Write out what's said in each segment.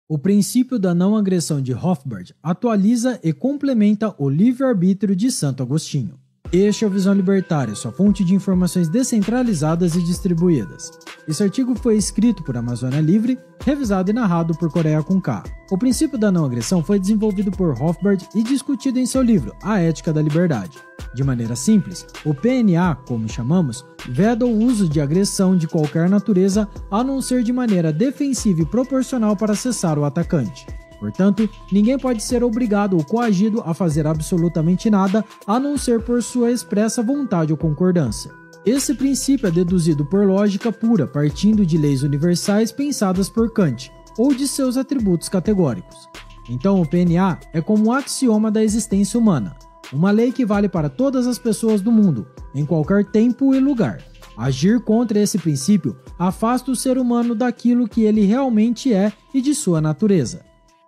O princípio da não agressão de Rothbard atualiza e complementa o livre-arbítrio de Santo Agostinho. Este é o Visão Libertária, sua fonte de informações descentralizadas e distribuídas. Esse artigo foi escrito por Amazônia Livre, revisado e narrado por Coreia com K. O princípio da não agressão foi desenvolvido por Rothbard e discutido em seu livro A Ética da Liberdade. De maneira simples, o PNA, como chamamos, veda o uso de agressão de qualquer natureza a não ser de maneira defensiva e proporcional para cessar o atacante. Portanto, ninguém pode ser obrigado ou coagido a fazer absolutamente nada a não ser por sua expressa vontade ou concordância. Esse princípio é deduzido por lógica pura, partindo de leis universais pensadas por Kant, ou de seus atributos categóricos. Então, o PNA é como um axioma da existência humana, uma lei que vale para todas as pessoas do mundo, em qualquer tempo e lugar. Agir contra esse princípio afasta o ser humano daquilo que ele realmente é e de sua natureza.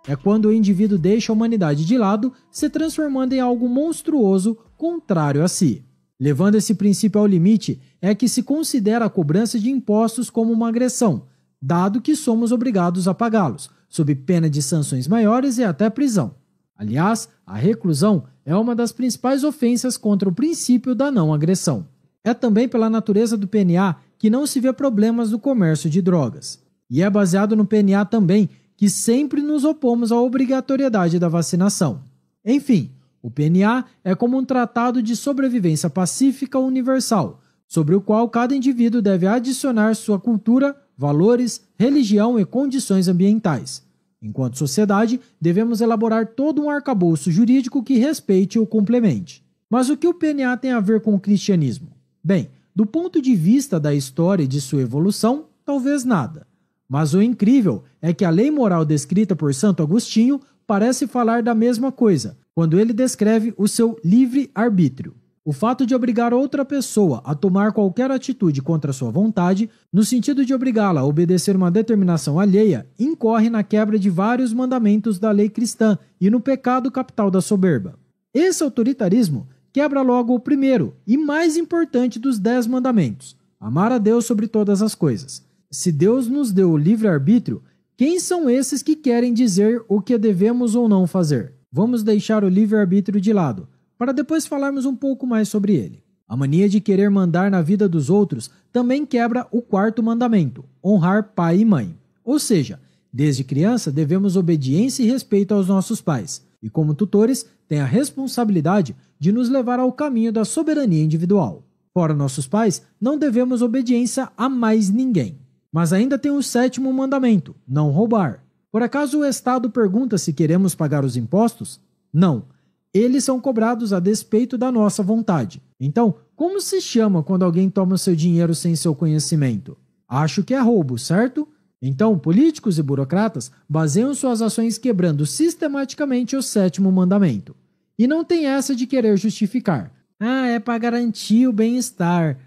É quando o indivíduo deixa a humanidade de lado, se transformando em algo monstruoso, contrário a si. Levando esse princípio ao limite, é que se considera a cobrança de impostos como uma agressão, dado que somos obrigados a pagá-los, sob pena de sanções maiores e até prisão. Aliás, a reclusão é uma das principais ofensas contra o princípio da não agressão. É também pela natureza do PNA que não se vê problemas no comércio de drogas. E é baseado no PNA também que sempre nos opomos à obrigatoriedade da vacinação. Enfim, o PNA é como um tratado de sobrevivência pacífica universal, sobre o qual cada indivíduo deve adicionar sua cultura, valores, religião e condições ambientais. Enquanto sociedade, devemos elaborar todo um arcabouço jurídico que respeite e o complemente. Mas o que o PNA tem a ver com o cristianismo? Bem, do ponto de vista da história e de sua evolução, talvez nada. Mas o incrível é que a lei moral descrita por Santo Agostinho parece falar da mesma coisa, quando ele descreve o seu livre-arbítrio. O fato de obrigar outra pessoa a tomar qualquer atitude contra sua vontade, no sentido de obrigá-la a obedecer uma determinação alheia, incorre na quebra de vários mandamentos da lei cristã e no pecado capital da soberba. Esse autoritarismo quebra logo o primeiro e mais importante dos 10 mandamentos: amar a Deus sobre todas as coisas. Se Deus nos deu o livre-arbítrio, quem são esses que querem dizer o que devemos ou não fazer? Vamos deixar o livre-arbítrio de lado, para depois falarmos um pouco mais sobre ele. A mania de querer mandar na vida dos outros também quebra o 4º mandamento: honrar pai e mãe. Ou seja, desde criança devemos obediência e respeito aos nossos pais, e como tutores, tem a responsabilidade de nos levar ao caminho da soberania individual. Fora nossos pais, não devemos obediência a mais ninguém. Mas ainda tem o 7º mandamento: não roubar. Por acaso o Estado pergunta se queremos pagar os impostos? Não. Eles são cobrados a despeito da nossa vontade. Então, como se chama quando alguém toma seu dinheiro sem seu conhecimento? Acho que é roubo, certo? Então, políticos e burocratas baseiam suas ações quebrando sistematicamente o 7º mandamento. E não tem essa de querer justificar. É para garantir o bem-estar.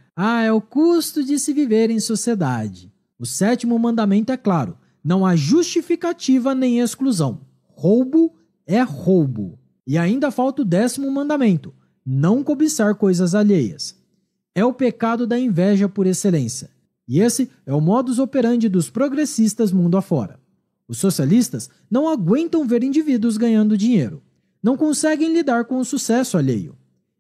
É o custo de se viver em sociedade. O 7º mandamento é claro: não há justificativa nem exclusão. Roubo é roubo. E ainda falta o 10º mandamento: não cobiçar coisas alheias. É o pecado da inveja por excelência. E esse é o modus operandi dos progressistas mundo afora. Os socialistas não aguentam ver indivíduos ganhando dinheiro. Não conseguem lidar com o sucesso alheio.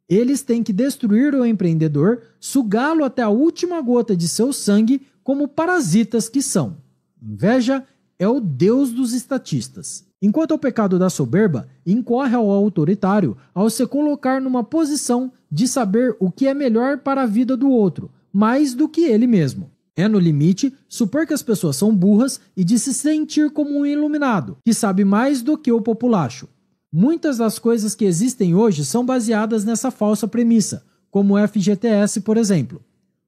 Eles têm que destruir o empreendedor, sugá-lo até a última gota de seu sangue, como parasitas que são. Inveja é o deus dos estatistas. Enquanto o pecado da soberba incorre ao autoritário ao se colocar numa posição de saber o que é melhor para a vida do outro, mais do que ele mesmo. É, no limite, supor que as pessoas são burras e de se sentir como um iluminado, que sabe mais do que o populacho. Muitas das coisas que existem hoje são baseadas nessa falsa premissa, como o FGTS, por exemplo.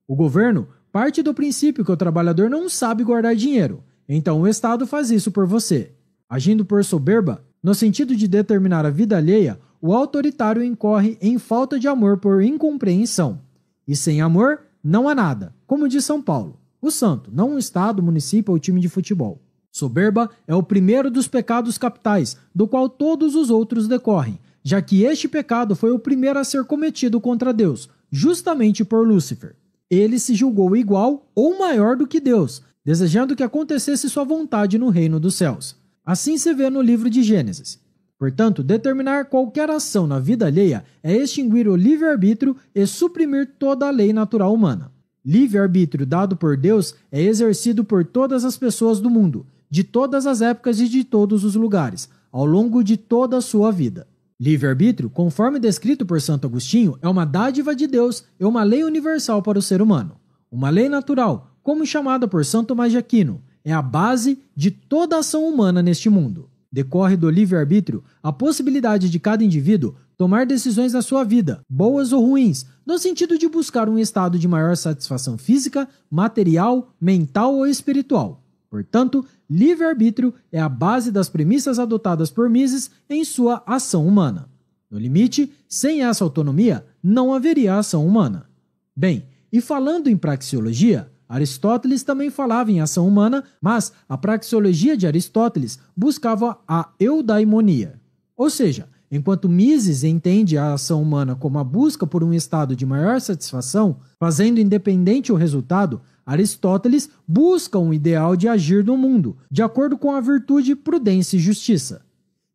O governo parte do princípio que o trabalhador não sabe guardar dinheiro, então o Estado faz isso por você. Agindo por soberba, no sentido de determinar a vida alheia, o autoritário incorre em falta de amor por incompreensão. E sem amor, não há nada, como diz São Paulo, o santo, não o Estado, município ou time de futebol. Soberba é o primeiro dos pecados capitais, do qual todos os outros decorrem, já que este pecado foi o primeiro a ser cometido contra Deus, justamente por Lúcifer. Ele se julgou igual ou maior do que Deus, desejando que acontecesse sua vontade no reino dos céus. Assim se vê no livro de Gênesis. Portanto, determinar qualquer ação na vida alheia é extinguir o livre-arbítrio e suprimir toda a lei natural humana. Livre-arbítrio dado por Deus é exercido por todas as pessoas do mundo, de todas as épocas e de todos os lugares, ao longo de toda a sua vida. Livre-arbítrio, conforme descrito por Santo Agostinho, é uma dádiva de Deus e uma lei universal para o ser humano. Uma lei natural, como chamada por Santo Tomás de Aquino, é a base de toda a ação humana neste mundo. Decorre do livre-arbítrio a possibilidade de cada indivíduo tomar decisões na sua vida, boas ou ruins, no sentido de buscar um estado de maior satisfação física, material, mental ou espiritual. Portanto, livre-arbítrio é a base das premissas adotadas por Mises em sua ação humana. No limite, sem essa autonomia, não haveria ação humana. Bem, e falando em praxeologia, Aristóteles também falava em ação humana, mas a praxeologia de Aristóteles buscava a eudaimonia. Ou seja, enquanto Mises entende a ação humana como a busca por um estado de maior satisfação, fazendo independente o resultado, Aristóteles busca um ideal de agir no mundo, de acordo com a virtude, prudência e justiça.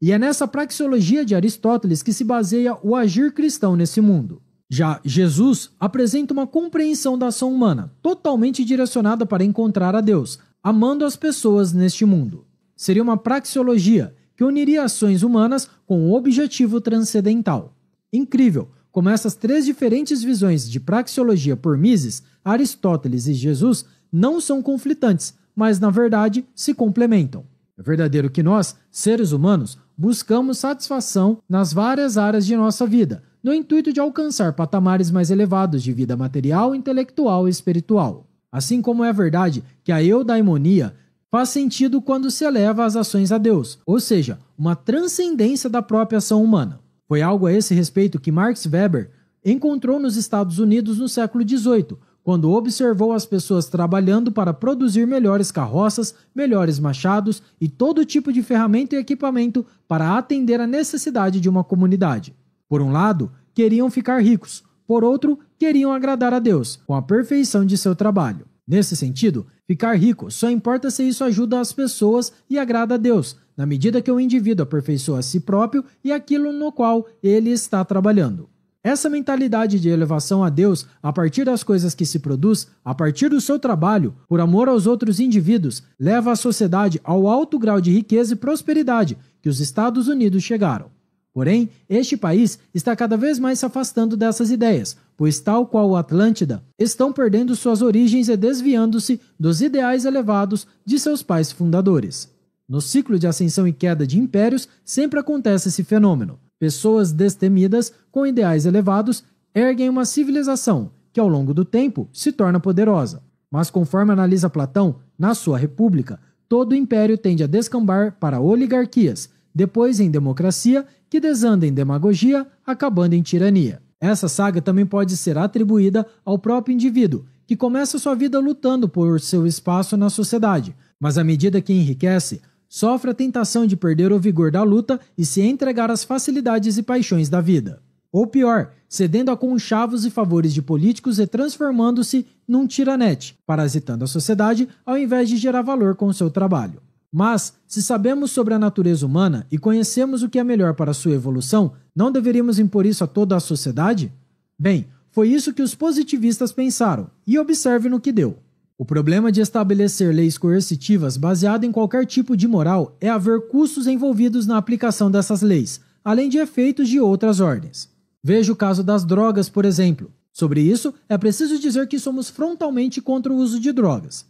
E é nessa praxeologia de Aristóteles que se baseia o agir cristão nesse mundo. Já Jesus apresenta uma compreensão da ação humana, totalmente direcionada para encontrar a Deus, amando as pessoas neste mundo. Seria uma praxeologia que uniria ações humanas com um objetivo transcendental. Incrível como essas três diferentes visões de praxeologia por Mises, Aristóteles e Jesus não são conflitantes, mas na verdade se complementam. É verdadeiro que nós, seres humanos, buscamos satisfação nas várias áreas de nossa vida, no intuito de alcançar patamares mais elevados de vida material, intelectual e espiritual. Assim como é verdade que a eudaimonia faz sentido quando se eleva as ações a Deus, ou seja, uma transcendência da própria ação humana. Foi algo a esse respeito que Max Weber encontrou nos Estados Unidos no século XVIII, quando observou as pessoas trabalhando para produzir melhores carroças, melhores machados e todo tipo de ferramenta e equipamento para atender a necessidade de uma comunidade. Por um lado, queriam ficar ricos, por outro, queriam agradar a Deus, com a perfeição de seu trabalho. Nesse sentido, ficar rico só importa se isso ajuda as pessoas e agrada a Deus, na medida que o indivíduo aperfeiçoa a si próprio e aquilo no qual ele está trabalhando. Essa mentalidade de elevação a Deus a partir das coisas que se produz, a partir do seu trabalho, por amor aos outros indivíduos, leva a sociedade ao alto grau de riqueza e prosperidade que os Estados Unidos chegaram. Porém, este país está cada vez mais se afastando dessas ideias, pois tal qual a Atlântida, estão perdendo suas origens e desviando-se dos ideais elevados de seus pais fundadores. No ciclo de ascensão e queda de impérios, sempre acontece esse fenômeno. Pessoas destemidas, com ideais elevados, erguem uma civilização que, ao longo do tempo, se torna poderosa. Mas, conforme analisa Platão, na sua República, todo império tende a descambar para oligarquias, depois em democracia, que desanda em demagogia, acabando em tirania. Essa saga também pode ser atribuída ao próprio indivíduo, que começa sua vida lutando por seu espaço na sociedade, mas à medida que enriquece, sofre a tentação de perder o vigor da luta e se entregar às facilidades e paixões da vida. Ou pior, cedendo a conchavos e favores de políticos e transformando-se num tiranete, parasitando a sociedade ao invés de gerar valor com o seu trabalho. Mas, se sabemos sobre a natureza humana e conhecemos o que é melhor para sua evolução, não deveríamos impor isso a toda a sociedade? Bem, foi isso que os positivistas pensaram, e observe no que deu. O problema de estabelecer leis coercitivas baseadas em qualquer tipo de moral é haver custos envolvidos na aplicação dessas leis, além de efeitos de outras ordens. Veja o caso das drogas, por exemplo. Sobre isso, é preciso dizer que somos frontalmente contra o uso de drogas.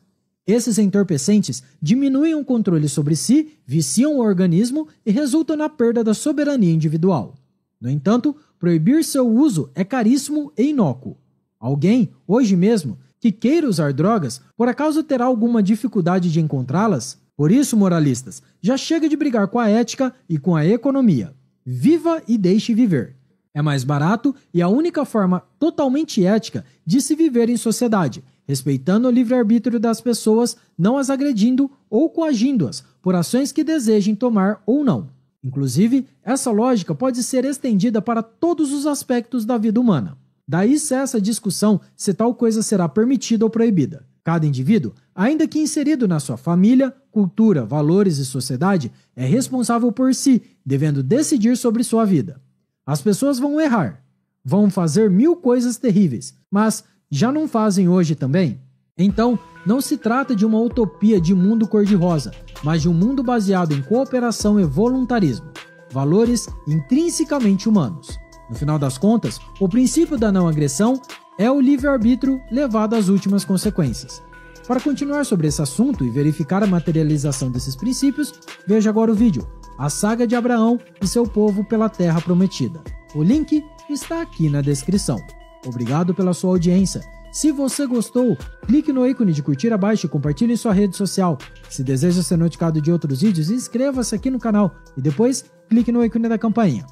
Esses entorpecentes diminuem o controle sobre si, viciam o organismo e resultam na perda da soberania individual. No entanto, proibir seu uso é caríssimo e inócuo. Alguém, hoje mesmo, que queira usar drogas, por acaso terá alguma dificuldade de encontrá-las? Por isso, moralistas, já chega de brigar com a ética e com a economia. Viva e deixe viver. É mais barato e a única forma totalmente ética de se viver em sociedade, respeitando o livre-arbítrio das pessoas, não as agredindo ou coagindo-as por ações que desejem tomar ou não. Inclusive, essa lógica pode ser estendida para todos os aspectos da vida humana. Daí cessa a discussão se tal coisa será permitida ou proibida. Cada indivíduo, ainda que inserido na sua família, cultura, valores e sociedade, é responsável por si, devendo decidir sobre sua vida. As pessoas vão errar, vão fazer 1000 coisas terríveis, mas já não fazem hoje também? Então, não se trata de uma utopia de mundo cor-de-rosa, mas de um mundo baseado em cooperação e voluntarismo, valores intrinsecamente humanos. No final das contas, o princípio da não agressão é o livre-arbítrio levado às últimas consequências. Para continuar sobre esse assunto e verificar a materialização desses princípios, veja agora o vídeo A Saga de Abraão e seu povo pela Terra Prometida. O link está aqui na descrição. Obrigado pela sua audiência. Se você gostou, clique no ícone de curtir abaixo e compartilhe em sua rede social. Se deseja ser notificado de outros vídeos, inscreva-se aqui no canal e depois clique no ícone da campainha.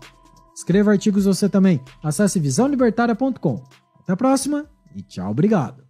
Escreva artigos você também. Acesse visãolibertaria.com. Até a próxima e tchau, obrigado.